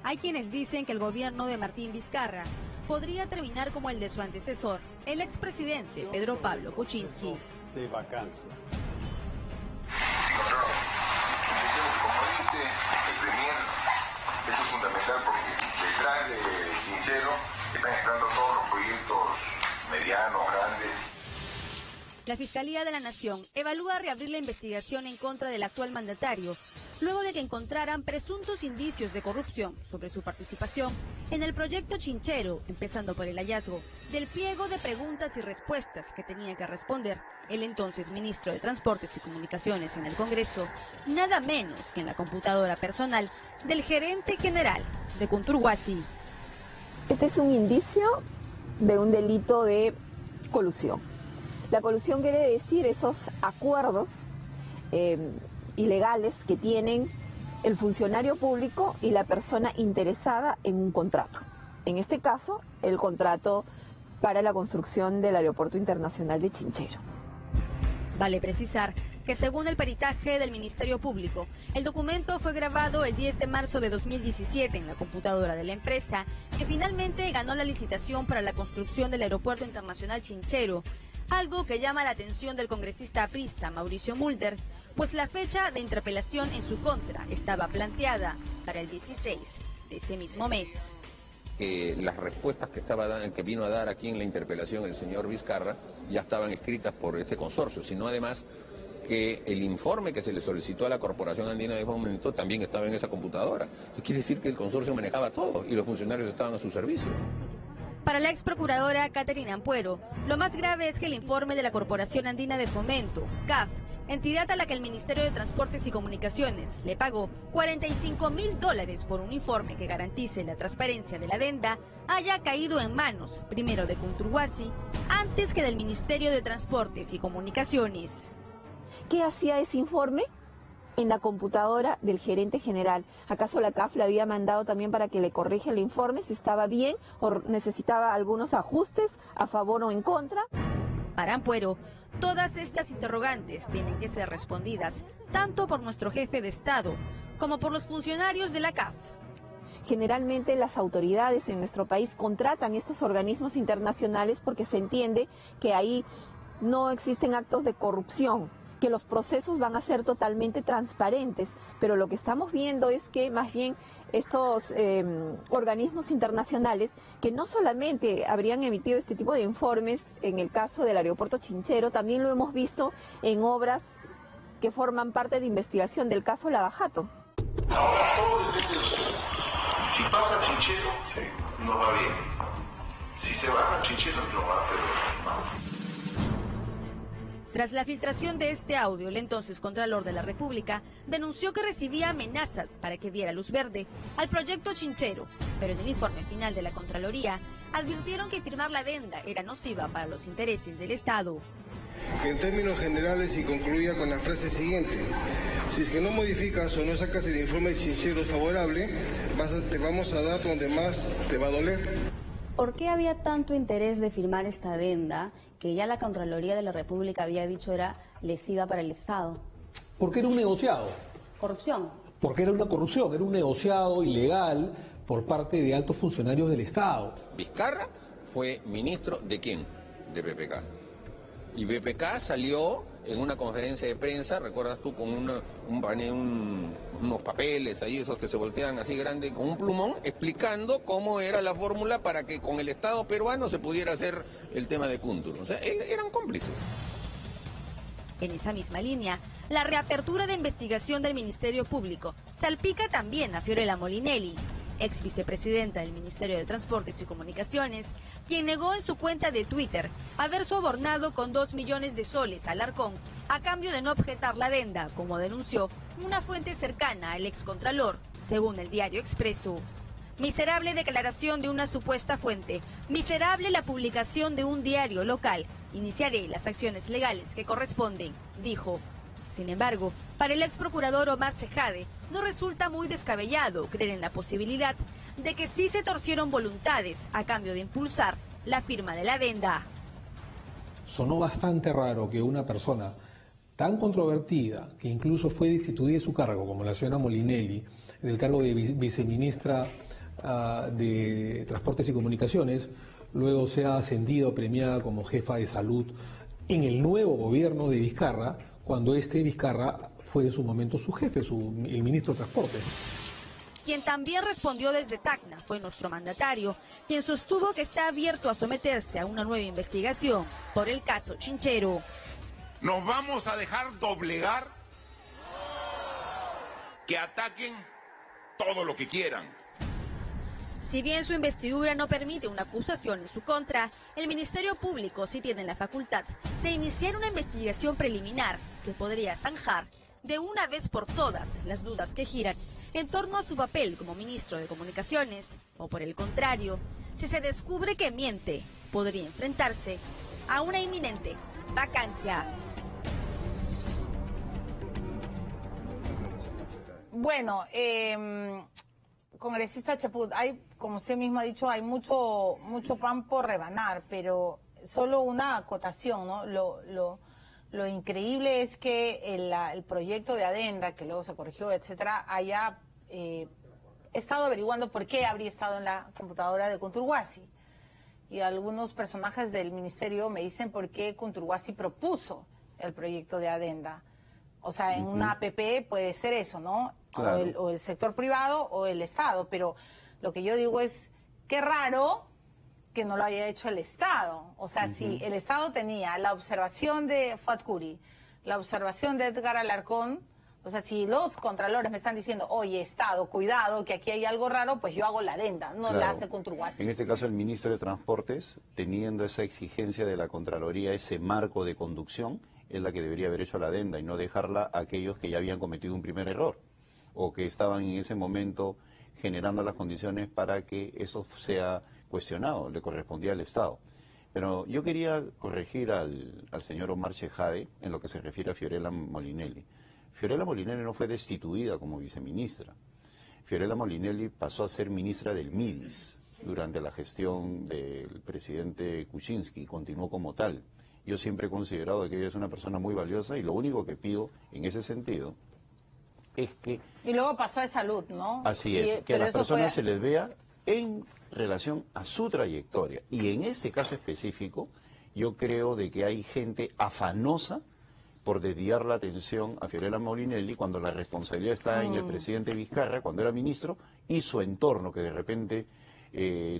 Hay quienes dicen que el gobierno de Martín Vizcarra podría terminar como el de su antecesor, el expresidente Pedro Pablo Kuczynski. De vacancia. Como dice el Premier, esto es fundamental porque detrás de Chinchero están entrando todos los proyectos medianos, grandes. La Fiscalía de la Nación evalúa reabrir la investigación en contra del actual mandatario, luego de que encontraran presuntos indicios de corrupción sobre su participación en el proyecto Chinchero, empezando por el hallazgo del pliego de preguntas y respuestas que tenía que responder el entonces ministro de Transportes y Comunicaciones en el Congreso, nada menos que en la computadora personal del gerente general de Conturhuasi. Este es un indicio de un delito de colusión. La colusión quiere decir esos acuerdos ilegales que tienen el funcionario público y la persona interesada en un contrato. En este caso, el contrato para la construcción del Aeropuerto Internacional de Chinchero. Vale precisar que según el peritaje del Ministerio Público, el documento fue grabado el 10 de marzo de 2017 en la computadora de la empresa, que finalmente ganó la licitación para la construcción del Aeropuerto Internacional Chinchero, algo que llama la atención del congresista aprista Mauricio Mulder, pues la fecha de interpelación en su contra estaba planteada para el 16 de ese mismo mes. Las respuestas que vino a dar aquí en la interpelación el señor Vizcarra ya estaban escritas por este consorcio, sino además que el informe que se le solicitó a la Corporación Andina de Fomento también estaba en esa computadora. Eso quiere decir que el consorcio manejaba todo y los funcionarios estaban a su servicio. Para la ex procuradora Caterina Ampuero, lo más grave es que el informe de la Corporación Andina de Fomento, CAF, entidad a la que el Ministerio de Transportes y Comunicaciones le pagó $45.000 por un informe que garantice la transparencia de la adenda, haya caído en manos, primero de Conturhuasi, antes que del Ministerio de Transportes y Comunicaciones. ¿Qué hacía ese informe? En la computadora del gerente general. ¿Acaso la CAF le había mandado también para que le corrija el informe si estaba bien o necesitaba algunos ajustes a favor o en contra? Para Ampuero, todas estas interrogantes tienen que ser respondidas tanto por nuestro jefe de Estado como por los funcionarios de la CAF. Generalmente las autoridades en nuestro país contratan estos organismos internacionales porque se entiende que ahí no existen actos de corrupción, que los procesos van a ser totalmente transparentes, pero lo que estamos viendo es que más bien estos organismos internacionales, que no solamente habrían emitido este tipo de informes en el caso del aeropuerto Chinchero, también lo hemos visto en obras que forman parte de investigación del caso Lavajato. Ahora todo depende de ustedes. Si pasa Chinchero, nos va bien. Si se va a Chinchero, nos va a peor. Tras la filtración de este audio, el entonces Contralor de la República denunció que recibía amenazas para que diera luz verde al proyecto Chinchero, pero en el informe final de la Contraloría advirtieron que firmar la adenda era nociva para los intereses del Estado. En términos generales, y concluía con la frase siguiente: si es que no modificas o no sacas el informe de Chinchero favorable, te vamos a dar donde más te va a doler. ¿Por qué había tanto interés de firmar esta adenda que ya la Contraloría de la República había dicho era lesiva para el Estado? Porque era un negociado. ¿Corrupción? Porque era una corrupción, era un negociado ilegal por parte de altos funcionarios del Estado. Vizcarra fue ministro ¿de quién? De PPK. Y PPK salió en una conferencia de prensa, recuerdas tú, con unos papeles ahí, esos que se voltean así grande, con un plumón, explicando cómo era la fórmula para que con el Estado peruano se pudiera hacer el tema de Cúntur. O sea, eran cómplices. En esa misma línea, la reapertura de investigación del Ministerio Público salpica también a Fiorella Molinelli, ex vicepresidenta del Ministerio de Transportes y Comunicaciones, quien negó en su cuenta de Twitter haber sobornado con 2 millones de soles a Alarcón a cambio de no objetar la adenda, como denunció una fuente cercana al excontralor, según el diario Expreso. Miserable declaración de una supuesta fuente, miserable la publicación de un diario local. Iniciaré las acciones legales que corresponden, dijo. Sin embargo, para el ex procurador Omar Chejade, no resulta muy descabellado creer en la posibilidad de que sí se torcieron voluntades a cambio de impulsar la firma de la adenda. Sonó bastante raro que una persona tan controvertida, que incluso fue destituida de su cargo, como la señora Molinelli, del cargo de viceministra de Transportes y Comunicaciones, luego sea ascendida o premiada como jefa de salud en el nuevo gobierno de Vizcarra, cuando Vizcarra fue en su momento su jefe, el ministro de Transporte. Quien también respondió desde Tacna fue nuestro mandatario, quien sostuvo que está abierto a someterse a una nueva investigación por el caso Chinchero. ¿Nos vamos a dejar doblegar? Que ataquen todo lo que quieran. Si bien su investidura no permite una acusación en su contra, el Ministerio Público sí tiene la facultad de iniciar una investigación preliminar que podría zanjar de una vez por todas las dudas que giran en torno a su papel como ministro de Comunicaciones, o por el contrario, si se descubre que miente, podría enfrentarse a una inminente vacancia. Bueno, congresista Cheput, hay, como usted mismo ha dicho, hay mucho pan por rebanar, pero solo una acotación, ¿no? Lo increíble es que el proyecto de adenda, que luego se corrigió, etcétera, haya estado averiguando por qué habría estado en la computadora de Conturhuasi. Y algunos personajes del ministerio me dicen por qué Conturhuasi propuso el proyecto de adenda. O sea, en una APP puede ser eso, ¿no? Claro. O el sector privado o el Estado. Pero lo que yo digo es, qué raro que no lo haya hecho el Estado. O sea, si el Estado tenía la observación de Fuad Curi, la observación de Edgar Alarcón, o sea, si los contralores me están diciendo, oye, Estado, cuidado, que aquí hay algo raro, pues yo hago la adenda, no la hace Conturhuasi. En este caso, el ministro de Transportes, teniendo esa exigencia de la Contraloría, ese marco de conducción, es la que debería haber hecho la adenda y no dejarla a aquellos que ya habían cometido un primer error o que estaban en ese momento generando las condiciones para que eso sea cuestionado, le correspondía al Estado. Pero yo quería corregir al señor Omar Chejade en lo que se refiere a Fiorella Molinelli. Fiorella Molinelli no fue destituida como viceministra. Fiorella Molinelli pasó a ser ministra del MIDIS durante la gestión del presidente Kuczynski y continuó como tal. Yo siempre he considerado que ella es una persona muy valiosa y lo único que pido en ese sentido es que... Y luego pasó de salud, ¿no? Así es, que a las personas se les vea en relación a su trayectoria. Y en este caso específico, yo creo de que hay gente afanosa por desviar la atención a Fiorella Molinelli cuando la responsabilidad está en el presidente Vizcarra, cuando era ministro, y su entorno, que de repente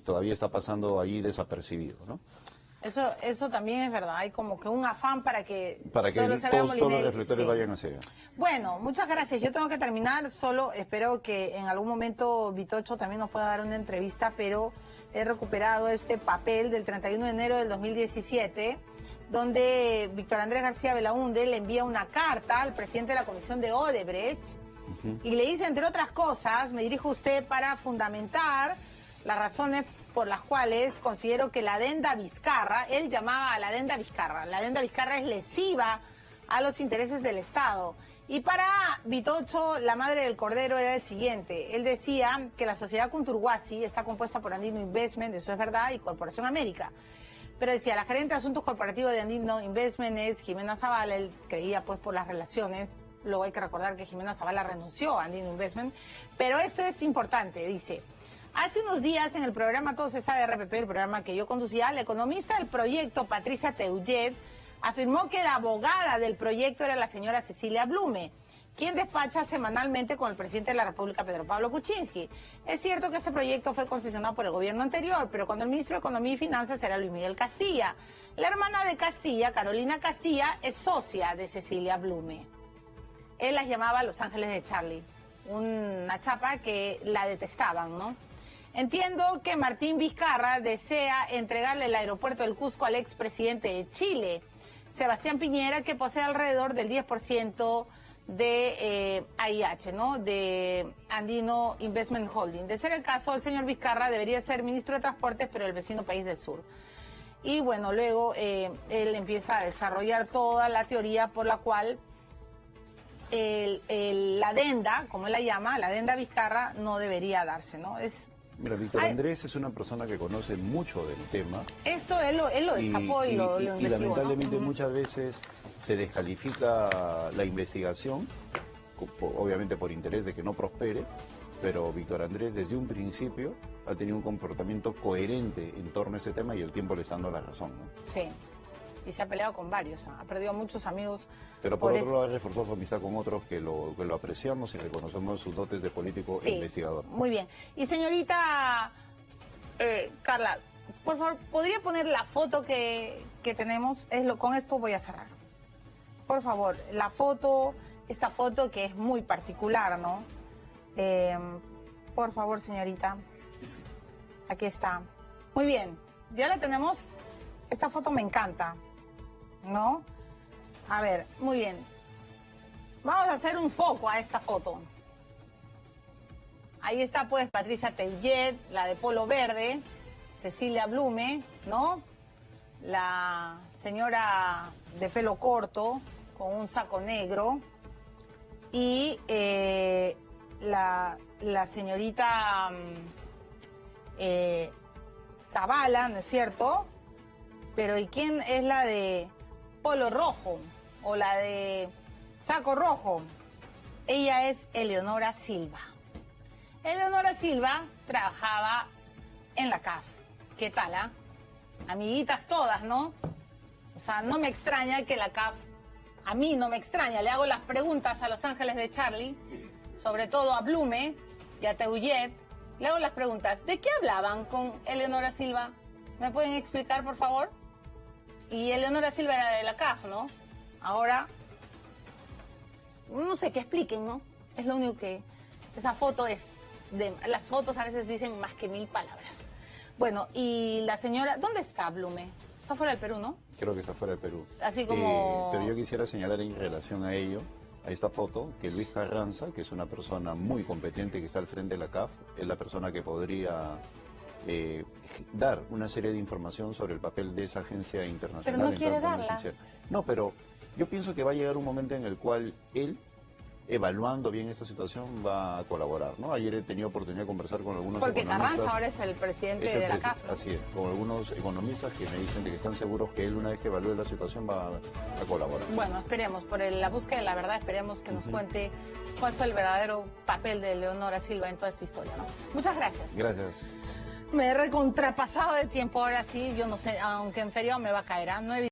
todavía está pasando allí desapercibido, ¿no? Eso también es verdad, hay como que un afán para que solo se vea Molinelli. Todos los reflectores vayan hacia allá. Bueno, muchas gracias. Yo tengo que terminar, solo espero que en algún momento Vitocho también nos pueda dar una entrevista, pero he recuperado este papel del 31 de enero del 2017, donde Víctor Andrés García Belaúnde le envía una carta al presidente de la Comisión de Odebrecht y le dice, entre otras cosas, me dirijo a usted para fundamentar las razones por las cuales considero que la adenda Vizcarra, él llamaba a la adenda Vizcarra es lesiva a los intereses del Estado. Y para Vitocho, la madre del cordero era el siguiente, él decía que la sociedad Conturhuasi está compuesta por Andino Investment, eso es verdad, y Corporación América. Pero decía, la gerente de asuntos corporativos de Andino Investment es Jimena Zavala, él creía pues por las relaciones, luego hay que recordar que Jimena Zavala renunció a Andino Investment, pero esto es importante, dice... Hace unos días en el programa Todo se sabe de RPP, el programa que yo conducía, la economista del proyecto, Patricia Teuget, afirmó que la abogada del proyecto era la señora Cecilia Blume, quien despacha semanalmente con el presidente de la República, Pedro Pablo Kuczynski. Es cierto que este proyecto fue concesionado por el gobierno anterior, pero cuando el ministro de Economía y Finanzas era Luis Miguel Castilla. La hermana de Castilla, Carolina Castilla, es socia de Cecilia Blume. Él las llamaba Los Ángeles de Charlie, una chapa que la detestaban, ¿no? Entiendo que Martín Vizcarra desea entregarle el aeropuerto del Cusco al expresidente de Chile. Sebastián Piñera, que posee alrededor del 10% de AIH, ¿no? De Andino Investment Holding. De ser el caso, el señor Vizcarra debería ser ministro de Transportes, pero el vecino país del sur. Y bueno, luego él empieza a desarrollar toda la teoría por la cual la adenda, como él la llama, la adenda Vizcarra, no debería darse, ¿no? Mira, Víctor Andrés es una persona que conoce mucho del tema. Esto él lo destapó y lo investigó. Y lamentablemente, ¿no? Muchas veces se descalifica la investigación, obviamente por interés de que no prospere, pero Víctor Andrés desde un principio ha tenido un comportamiento coherente en torno a ese tema y el tiempo le está dando la razón, ¿no? Sí, y se ha peleado con varios, ha perdido a muchos amigos. Pero por otro lado ha reforzado su amistad con otros que lo apreciamos y reconocemos sus dotes de político e investigador. Muy bien. Y señorita Carla, por favor, ¿podría poner la foto que tenemos? Con esto voy a cerrar. Por favor, la foto, esta foto que es muy particular, ¿no? Por favor, señorita. Aquí está. Muy bien, ya la tenemos. Esta foto me encanta, ¿no? A ver, muy bien. Vamos a hacer un foco a esta foto. Ahí está pues Patricia Teillet, la de polo verde, Cecilia Blume, ¿no? La señora de pelo corto con un saco negro y la señorita Zavala, ¿no es cierto? Pero ¿y quién es la de polo rojo o la de saco rojo? Ella es Eleonora Silva. Eleonora Silva trabajaba en la CAF. ¿Qué tal, ah? Amiguitas todas, ¿no? O sea, no me extraña que la CAF, a mí no me extraña, le hago las preguntas a Los Ángeles de Charlie, sobre todo a Blume y a Teillet, le hago las preguntas. ¿De qué hablaban con Eleonora Silva? ¿Me pueden explicar, por favor? Y Eleonora Silva era de la CAF, ¿no? Ahora, no sé, que expliquen, ¿no? Es lo único que... Esa foto es... las fotos a veces dicen más que 1000 palabras. Bueno, y la señora... ¿Dónde está Blume? Está fuera del Perú, ¿no? Creo que está fuera del Perú. Así como... pero yo quisiera señalar en relación a ello, a esta foto, que Luis Carranza, que es una persona muy competente que está al frente de la CAF, es la persona que podría... dar una serie de información sobre el papel de esa agencia internacional. Pero no quiere darla. No, pero yo pienso que va a llegar un momento en el cual él, evaluando bien esta situación, va a colaborar, ¿no? Ayer he tenido oportunidad de conversar con algunos economistas. Porque Carranza ahora es el presidente de la CAF, ¿no? Así es, con algunos economistas que me dicen de que están seguros que él, una vez que evalúe la situación, va a colaborar. Bueno, esperemos, por la búsqueda de la verdad, esperemos que nos cuente cuál fue el verdadero papel de Eleonora Silva en toda esta historia, ¿no? Muchas gracias. Gracias. Me he recontrapasado de tiempo, ahora sí, yo no sé, aunque en feriado me va a caer, ¿ah? No he